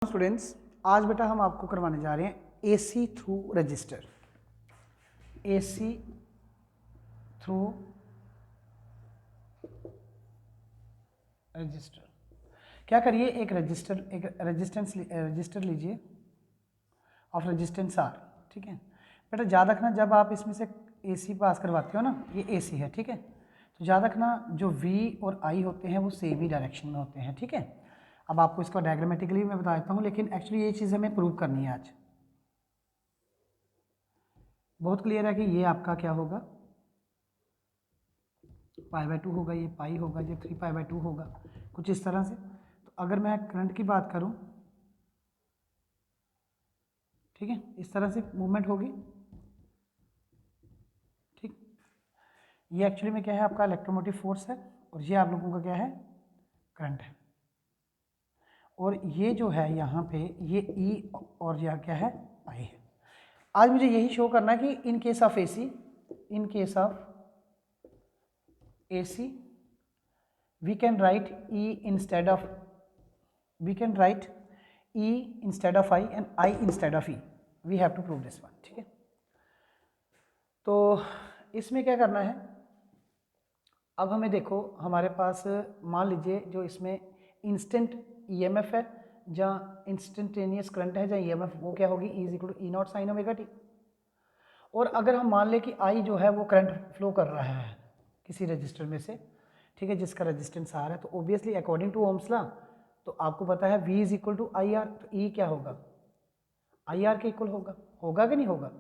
Students, आज बेटा हम आपको करवाने जा रहे हैं AC through register. AC through register क्या करिए, एक रजिस्टर लीजिए ऑफ रेजिस्टेंस आर। ठीक है बेटा, याद रखना जब आप इसमें से एसी पास करवाते हो ना, ये एसी है, ठीक है, तो याद रखना जो वी और आई होते हैं वो सेम ही डायरेक्शन में होते हैं। ठीक है, अब आपको इसको डायग्रामेटिकली मैं बता देता हूँ, लेकिन एक्चुअली ये चीज़ हमें प्रूव करनी है आज। बहुत क्लियर है कि ये आपका क्या होगा, π/2 होगा, ये पाई होगा, ये 3π/2 होगा, कुछ इस तरह से। तो अगर मैं करंट की बात करूं, ठीक है, इस तरह से मूवमेंट होगी। ठीक, ये एक्चुअली में क्या है, आपका इलेक्ट्रोमोटिव फोर्स है, और ये आप लोगों का क्या है, करंट है। और ये जो है यहाँ पे ये ई और यह क्या है, आई है। आज मुझे यही शो करना है कि इन case of AC, in case of AC we can write E instead of I and I instead of E. We have to prove this one. ठीक है, तो इसमें क्या करना है, अब हमें देखो हमारे पास मान लीजिए जो इसमें इंस्टेंट EMF है, जहाँ इंस्टेंटेनियस करंट है, जहाँ EMF वो क्या होगी, E = E0 sin omega t। और अगर हम मान लें कि I जो है वो करंट फ्लो कर रहा है किसी रजिस्टर में से, ठीक है, जिसका रेजिस्टेंस आर है, तो obviously according to Ohm's law तो आपको पता है V = IR, तो E क्या होगा, IR के इक्वल होगा कि नहीं होगा,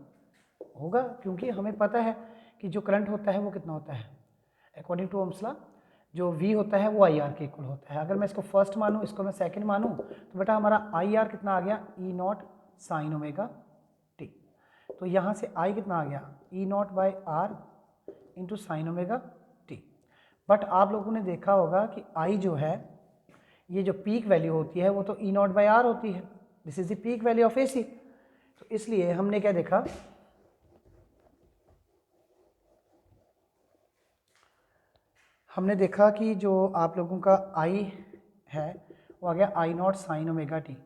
होगा, क्योंकि हमें पता है कि जो करंट होता है वो कितना होता है, अकॉर्डिंग टू ओम्स लॉ जो V होता है वो IR के इक्वल होता है। अगर मैं इसको फर्स्ट मानूँ, इसको मैं सेकंड मानूँ, तो बेटा हमारा IR कितना आ गया, E0 sin ओमेगा t। तो यहाँ से I कितना आ गया, E0/R into sine omega T. But आप लोगों ने देखा होगा कि I जो है, ये जो पीक वैल्यू होती है वो तो E0/R होती है, this is the peak value of AC। तो इसलिए हमने क्या देखा, हमने देखा कि जो आप लोगों का I है वो आ गया I0 sin ओमेगा टी।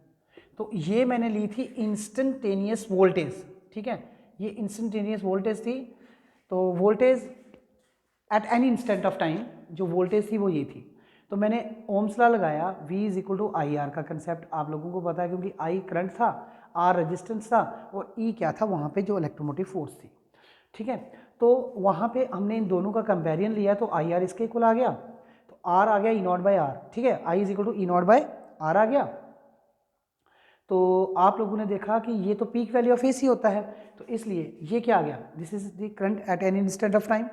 तो ये मैंने ली थी इंस्टेंटेनियस वोल्टेज, ठीक है, ये इंस्टेंटेनियस वोल्टेज थी। तो voltage at any instant of time जो वोल्टेज थी वो ये थी। तो मैंने ओम्स लॉ लगाया, V = IR का कंसेप्ट आप लोगों को पता है, क्योंकि I करंट था, R रेजिस्टेंस था, और E क्या था वहाँ पे, जो इलेक्ट्रोमोटिव फोर्स थी। ठीक है, तो वहाँ पे हमने इन दोनों का कंपेरिजन लिया, तो IR इसके इक्वल आ गया, तो R आ गया E0/R। ठीक है, I = E0/R आ गया। तो आप लोगों ने देखा कि ये तो पीक वैल्यू ऑफ AC होता है, तो इसलिए ये क्या आ गया, this is the current eight any instant of time.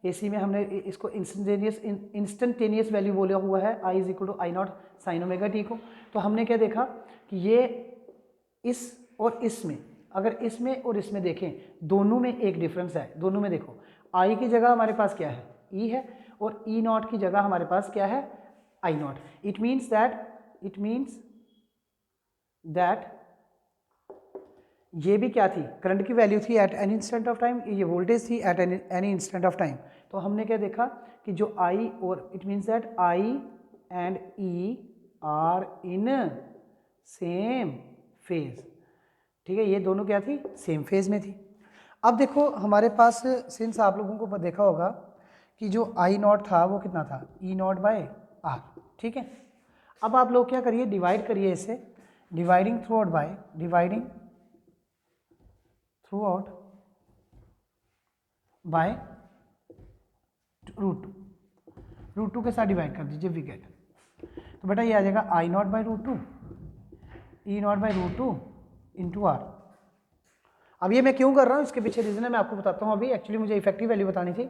AC में हमने इसको इंस्टेंटेनियस वैल्यू बोला हुआ है, I = I0 sin omega t को। तो हमने क्या देखा कि ये इस और इसमें, अगर इसमें और इसमें देखें, दोनों में एक डिफरेंस है। दोनों में देखो, I की जगह हमारे पास क्या है, E है, और E0 की जगह हमारे पास क्या है, I0। इट मीन्स दैट ये भी क्या थी, करंट की वैल्यू थी at any instant of time, ये वोल्टेज थी at any instant of time. तो हमने क्या देखा कि जो I और it means that I and E are in same phase. ठीक है, ये दोनों क्या थी, सेम फेज में थी। अब देखो हमारे पास, सिंस आप लोगों को देखा होगा कि जो I0 था वो कितना था, E0/R। ठीक है, अब आप लोग क्या करिए, डिवाइड करिए इसे, डिवाइडिंग थ्रू आउट बाय √2 के साथ डिवाइड कर दीजिए, वी गेट। तो बेटा ये आ जाएगा I0/√2 E0/√2 इंटू R। अब ये मैं क्यों कर रहा हूँ, इसके पीछे रीजन है, मैं आपको बताता हूँ अभी। एक्चुअली मुझे इफेक्टिव वैल्यू बतानी थी।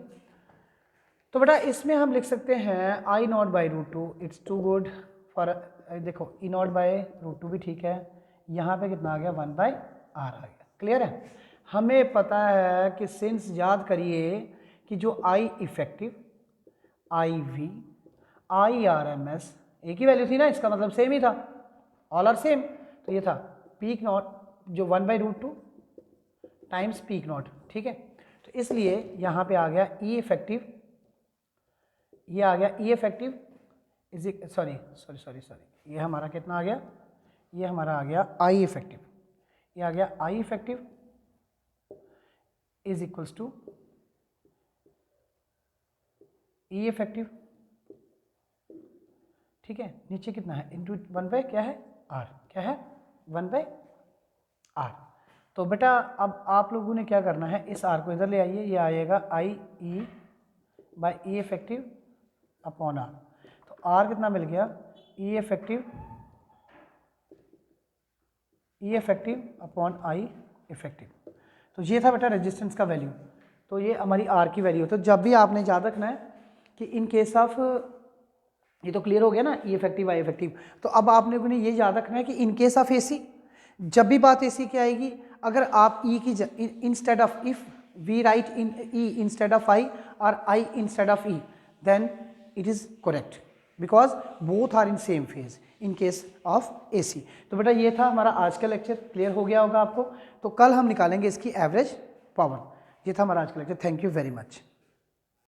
तो बेटा इसमें हम लिख सकते हैं I0/√2, it's to good for, देखो E0/√2 भी ठीक है, यहाँ पे कितना आ गया, 1/R आ गया। क्लियर है, हमें पता है कि सिंस, याद करिए कि जो I इफेक्टिव, IV, IRMS एक ही वैल्यू थी ना, इसका मतलब सेम ही था, ऑल आर सेम। तो ये था पीक नॉट, जो 1/√2 टाइम्स पीक नॉट। ठीक है, तो इसलिए यहाँ पे आ गया E इफेक्टिव, ये आ गया E इफेक्टिव इज सॉरी, ये हमारा कितना आ गया, ये हमारा आ गया आई इफेक्टिव, ये आ गया I effective is equals to E effective, ठीक है। नीचे कितना है, इंटू 1/, क्या है, आर, क्या है, 1/r। तो बेटा अब आप लोगों ने क्या करना है, इस आर को इधर ले आइए, ये आएगा I E by E effective upon R. तो आर कितना मिल गया, E effective upon I effective. तो ये था बेटा रेजिस्टेंस का वैल्यू। तो ये हमारी आर की वैल्यू। तो जब भी आपने याद रखना है कि इन केस ऑफ, ये तो क्लियर हो गया ना, ई इफेक्टिव आई इफेक्टिव। तो अब आप लोगों ने ये याद रखना है कि इन केस ऑफ एसी, जब भी बात एसी की आएगी, अगर आप ई की instead of, if we write in E instead of I और I instead of E, then it is correct because both are in same phase in case of AC. तो बेटा ये था हमारा आज का लेक्चर, क्लियर हो गया होगा आपको। तो कल हम निकालेंगे इसकी एवरेज पावर। ये था हमारा आज का lecture. Thank you very much.